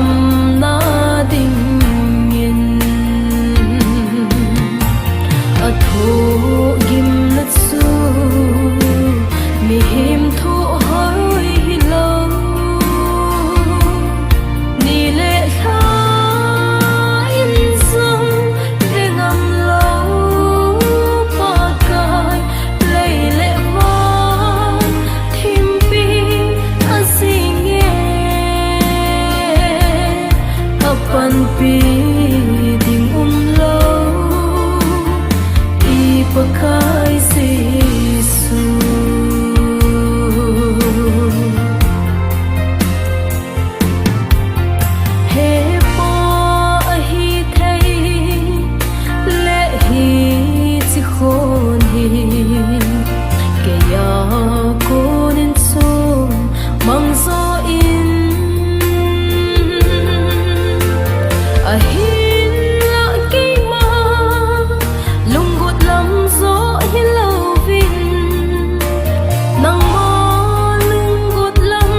na ding in a tho gim na su mi him tho hoi lo ni le kha in sum engam lo pa kai lei le wa thim pi a sing ye pan pi ding lo I pakai se su he po hi thei le hi chi khon hi ke ya kon in so mang so in a hin la ki ma lungut lam zo hi lo vin nang mo lungut lam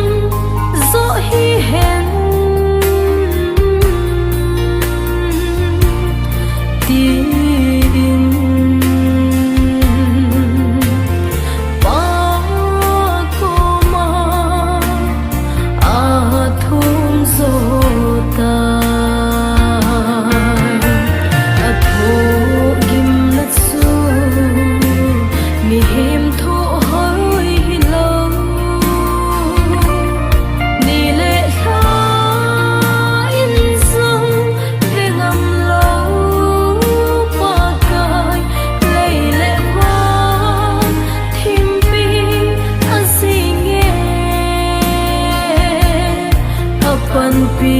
zo hi hen tin pa ko ma a thum zo ta mi him tho hoi lo ni le kha in sum engam lo pa kai lei le wa thim pi a sing ye a pan pi